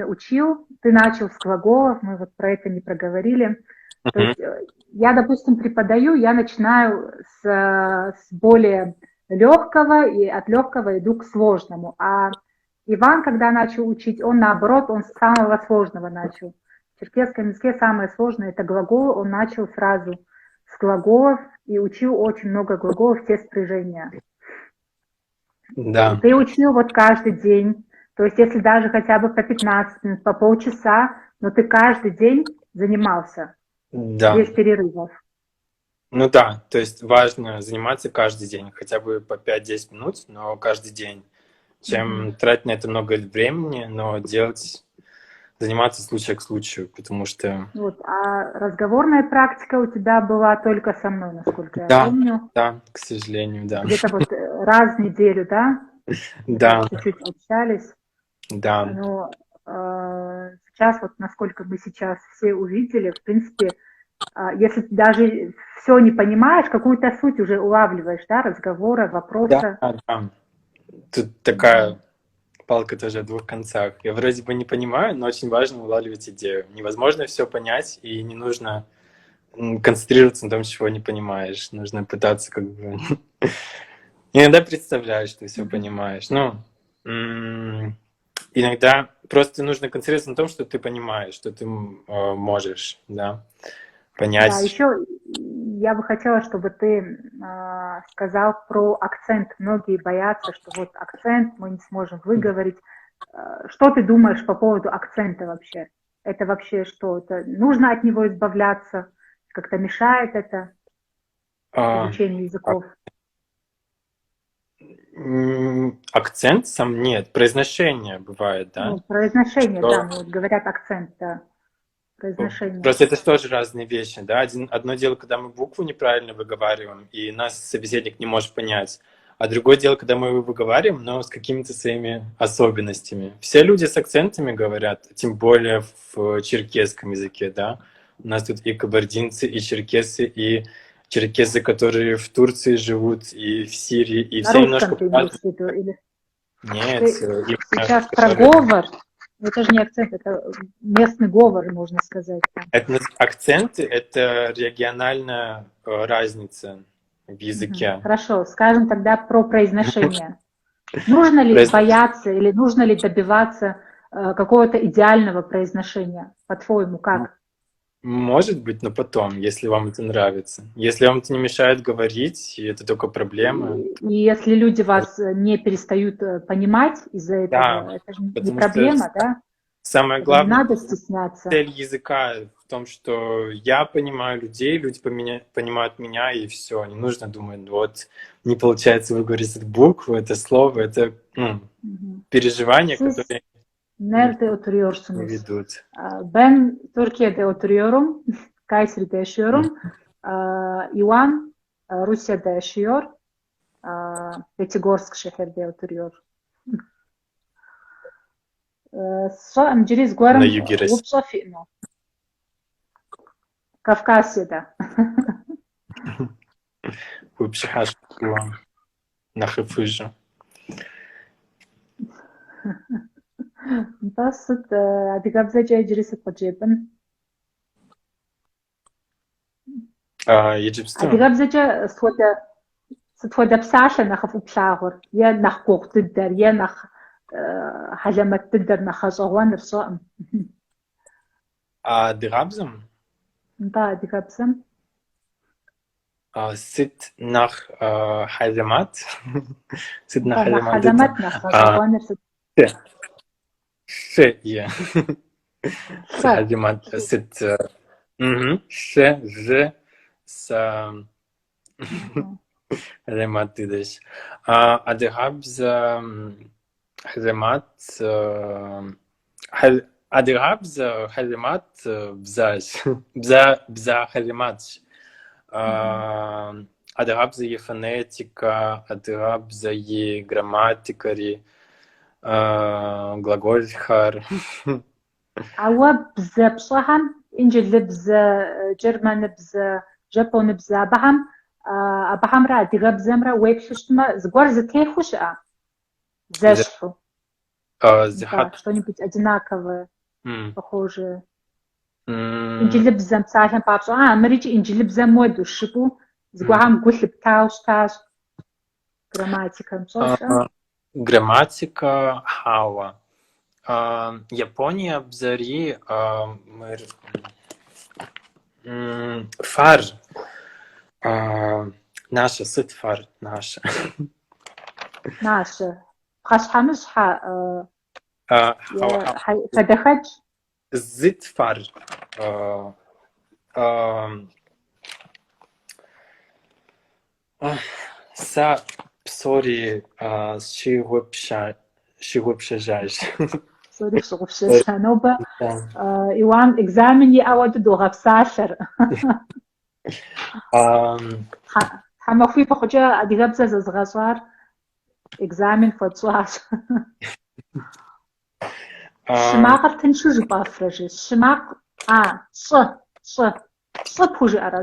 учил, ты начал с глаголов, мы вот про это не проговорили. То есть я, допустим, преподаю, я начинаю с более легкого, и от легкого иду к сложному. А Иван, когда начал учить, он наоборот, он с самого сложного начал. В черкесском языке самое сложное – это глаголы, он начал сразу с глаголов и учил очень много глаголов, все спряжения. Да. Ты учил вот каждый день, то есть если даже хотя бы по 15 минут, по полчаса, но ты каждый день занимался, Да. без перерывов. Ну да, то есть важно заниматься каждый день, хотя бы по 5-10 минут, но каждый день. Чем тратить на это много времени, но заниматься случай к случаю, потому что... Вот, а разговорная практика у тебя была только со мной, насколько я помню. Да, к сожалению, да. Где-то вот раз в неделю, да? Да. Чуть-чуть общались. Да. Но сейчас, вот насколько мы сейчас все увидели, в принципе, если ты даже все не понимаешь, какую-то суть уже улавливаешь, да, разговора, вопроса. Да. Тут такая палка тоже о двух концах. Я вроде бы не понимаю, но очень важно улавливать идею. Невозможно все понять, и не нужно концентрироваться на том, чего не понимаешь. Нужно пытаться как бы... Иногда представляешь, что все понимаешь. Ну, иногда просто нужно концентрироваться на том, что ты понимаешь, что ты можешь, да, понять. Да, еще я бы хотела, чтобы ты сказал про акцент. Многие боятся, что вот акцент мы не сможем выговорить. Что ты думаешь по поводу акцента вообще? Это вообще что? Это нужно от него избавляться? Как-то мешает это изучению языков? Акцент сам нет, произношение бывает, да? Ну, произношение, да, ну, вот говорят акцент, да, произношение. Просто это тоже разные вещи, да? Одно дело, когда мы букву неправильно выговариваем, и нас собеседник не может понять. А другое дело, когда мы его выговариваем, но с какими-то своими особенностями. Все люди с акцентами говорят, тем более в черкесском языке, да? У нас тут и кабардинцы, и черкесы, которые в Турции живут, и в Сирии, и На все русском немножко... ты имеешь в виду? Или... Нет, Ты сейчас про говор, это же не акцент, это местный говор, можно сказать. Акценты — это региональная разница в языке. Хорошо, скажем тогда про произношение. Нужно ли бояться или нужно ли добиваться какого-то идеального произношения? По-твоему, как? Может быть, но потом, если вам это нравится. Если вам это не мешает говорить, и это только проблема. И если люди вас не перестают понимать из-за этого, Да, это же не потому проблема, что да? самое Это не главное, надо стесняться. цель языка в том, что я понимаю людей, люди понимают меня, и все. Не нужно думать, вот не получается выговорить эту букву, это слово, это переживания, которые Nerede oturuyorsunuz? ведут. Ben Türkiye'de oturuyorum. Kayseri'de yaşıyorum. Ivan Rusya'da yaşıyor. Pyatigorsk şehirde oturuyor. Амджири с гором лучше финно. Кавказьеда. وبشحاش نخفجه Басыт адыгабзаджа эджирисит кыджебын. يجبستون Адыгабзаджа сытхуэдэ псалъэ нэхъыфӏ уплагъуэр. Е нэхъ гугъу дыдэр, е нэхъ хьэлэмэт дыдэр, нэхъ гъэщӏэгъуэныр щӏэӏым. دغابزم Нтӏэ адыгэбзэм سيت نخ حزمات سيت نخ нэхъ حزمات хьэлэмэт, нэхъ гъэщӏэгъуэныр сыт? شيء حزمات سيت شيء ج س حزمات تدش أدغابز حزمات أدغابز حزمات بزاج بزا حزمات أدغابز фонетика, أدغابز грамматикари, глагольхар. Ауэ бзэ пщӏыхьэм инджылыбзэ, джерманыбзэ, жапоныбзэ абыхьэмрэ адыгэбзэмрэ уеплъыщтмэ, зыгуэр зытехыу щыӏэ? Зэщхьу. Да, что-нибудь одинаковое, похожее. Инжилибзам псалъэм папщӏэ, мыричӏ инжилибзам уэду щыпӏу зыгуэрхэм гу лъыптауэ щытащ. Грамматикэм щӏэлъэ? Грамматика хауа. Япония бзари фар. Наша сыт фар наша. Наша. Пхъэщхьэмыщхьэ фэдэхэкӏ? Зыт фар. Са псори щигъупщэжащ. Псори щыгъупщэжа. Нобэ Иуан экзамен иӏэуэ дыдогъэпсалъэр. Тхьэмахуий фӏыхъукӏэ адыгэбзэ зэзгъэщӏар экзамен хуэтщӏащ. Щымакъыр тыншу жыпӏэфрэ жи? Щымакъ, щӏы пхужыӏэрэ,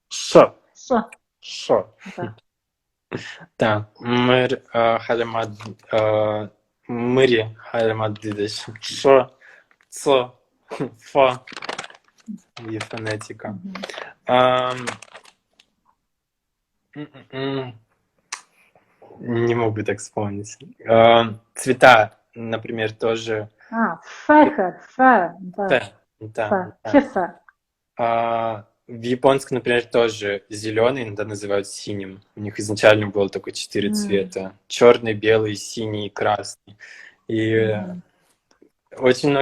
щӏы. Да, мыри хьэлэмэт дыдэщ. Щӏы, цӏы, фӏы и фонетика. Не могу так вспомнить. Цвета, например, тоже. Фэхэр, в японском, например, тоже зеленый иногда называют синим. У них изначально было только 4 цвета. Черный, белый, синий, красный. И очень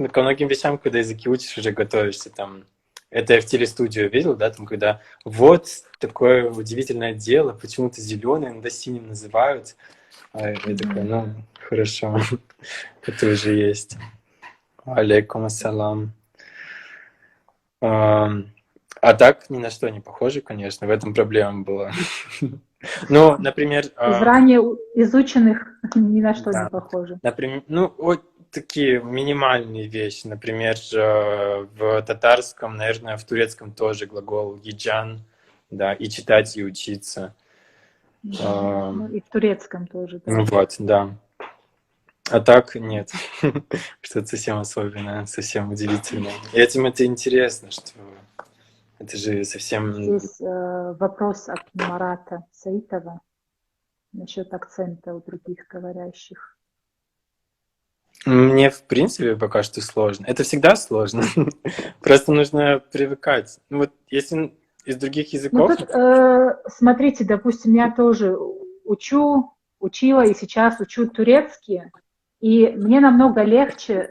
ко многим вещам, когда языки учишь, уже готовишься там. Это я в телестудию видел, да, там, когда вот такое удивительное дело, почему-то зеленый, иногда синим называют. Я такой, хорошо, это уже есть. Алейкум ассалам. А так ни на что не похоже, конечно, в этом проблема была. Ну, например... Из ранее изученных ни на что не похоже. Например, вот такие минимальные вещи. Например, в татарском, наверное, в турецком тоже глагол «еджан», да, и читать, и учиться. И в турецком тоже. Да. Вот, да. А так нет. Что-то совсем особенное, совсем удивительное. И этим это интересно, что это же совсем... Здесь вопрос от Марата Саитова насчет акцента у других говорящих. Мне, в принципе, пока что сложно. Это всегда сложно. Просто нужно привыкать. Вот если из других языков... Смотрите, допустим, я тоже учила и сейчас учу турецкий, и мне намного легче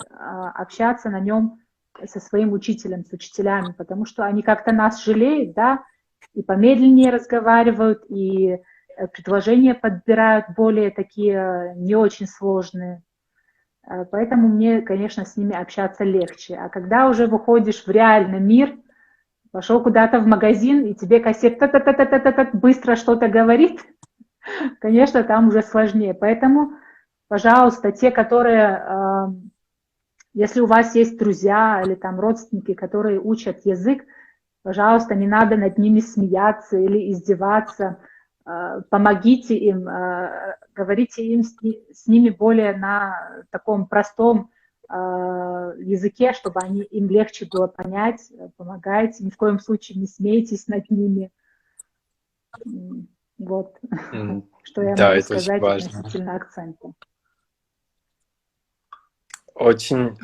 общаться на нем со своим учителем, с учителями, потому что они как-то нас жалеют, да, и помедленнее разговаривают, и предложения подбирают более такие не очень сложные. Поэтому мне, конечно, с ними общаться легче. А когда уже выходишь в реальный мир, пошел куда-то в магазин, и тебе кассир быстро что-то говорит, конечно, там уже сложнее. Поэтому, пожалуйста, те, которые, если у вас есть друзья или там родственники, которые учат язык, пожалуйста, не надо над ними смеяться или издеваться. Помогите им, говорите им с ними более на таком простом языке, чтобы им легче было понять, помогайте, ни в коем случае не смейтесь над ними. Вот, что я могу сказать относительно акцента. Очень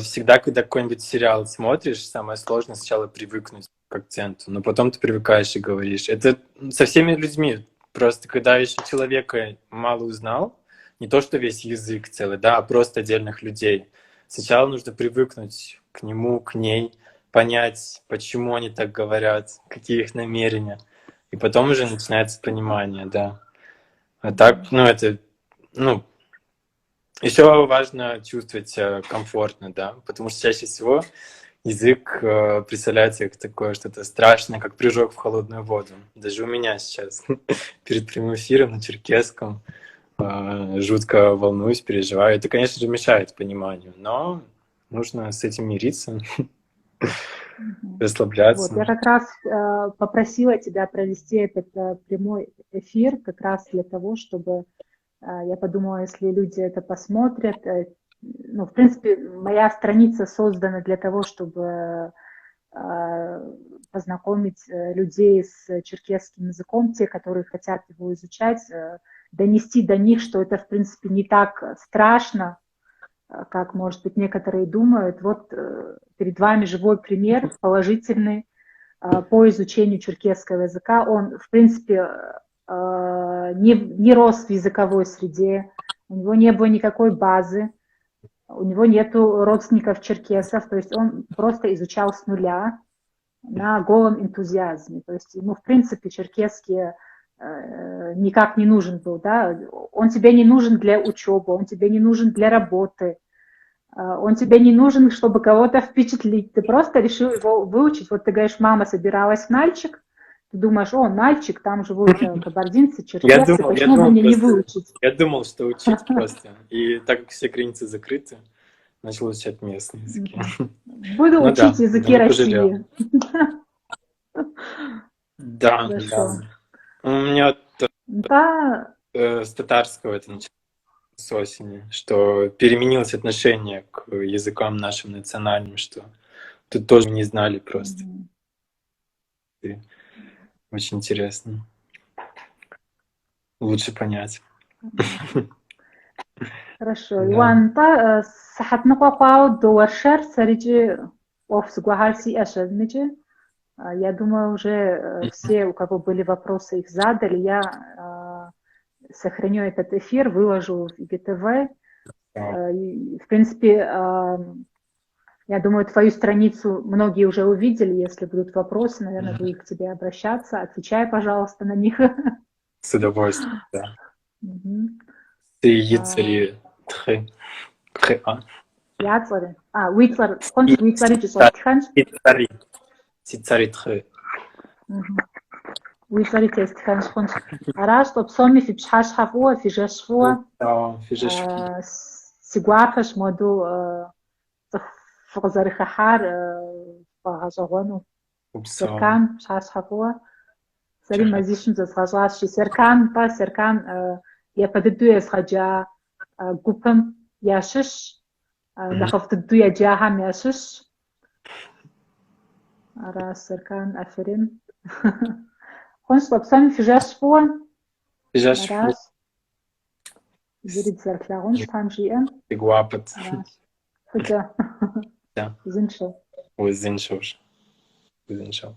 всегда, когда какой-нибудь сериал смотришь, самое сложное сначала привыкнуть к акценту, но потом ты привыкаешь и говоришь. Это со всеми людьми. Просто когда еще человека мало узнал, не то что весь язык целый, да, а просто отдельных людей. Сначала нужно привыкнуть к нему, к ней, понять, почему они так говорят, какие их намерения. И потом уже начинается понимание, да. А так, еще важно чувствовать себя комфортно, да, потому что чаще всего язык представляется как такое что-то страшное, как прыжок в холодную воду. Даже у меня сейчас перед прямым эфиром на черкесском жутко волнуюсь, переживаю. Это, конечно же, мешает пониманию, но нужно с этим мириться, расслабляться. Вот, я как раз попросила тебя провести этот прямой эфир как раз для того, чтобы Я подумала, если люди это посмотрят, ну, в принципе, моя страница создана для того, чтобы познакомить людей с черкесским языком, те, которые хотят его изучать, донести до них, что это, в принципе, не так страшно, как, может быть, некоторые думают. Вот перед вами живой пример, положительный, по изучению черкесского языка. Он, в принципе, не рос в языковой среде, у него не было никакой базы, у него нету родственников черкесов, то есть он просто изучал с нуля на голом энтузиазме. То есть ему, в принципе, черкесский никак не нужен был, да, он тебе не нужен для учебы, он тебе не нужен для работы, он тебе не нужен, чтобы кого-то впечатлить, ты просто решил его выучить. Вот ты говоришь, мама собиралась в Нальчик, ты думаешь, о, Нальчик, там живут кабардинцы, черкесцы, почему бы мне не выучить? Я думал, что учить просто, и так как все границы закрыты, начал изучать местные языки. Буду учить языки России. Да, да. У меня с татарского это началось с осени, что переменилось отношение к языкам нашим национальным, что тут тоже не знали просто. Очень интересно. Лучше понять. Хорошо. Ванта сахатна папау дуаршер сариджи офсгуахарси ашадничи. Я думаю, уже все, у кого были вопросы, их задали. Я сохраню этот эфир, выложу в ИГТВ. В принципе, я думаю, твою страницу многие уже увидели. Если будут вопросы, наверное, будут к тебе обращаться. Отвечай, пожалуйста, на них. С удовольствием, да. Ты яцари тхэ. Яцари. Уицари. Конч уицари жисотханч. Яцари тхэ. Уицари тестханч конч. Араш топсоми фи пшхашхафуа, фи жашфуа. Фи жашфуа. Сигуафаш моду фгазарихахар багажагону. Серкан пшхашхафуа. Сари мазишн зазгажгаши. Серкан я подыду язгаджа гупам яшиш. Нахафтыду яджахам яшиш. Араш серкан аферин. Конч топсоми фи жашфуа. Фи жашфуа. Зирит заркларун штамжиен. Игуапат. Фыджа. Да. Зиншо. Ой, зиншо. Зиншо.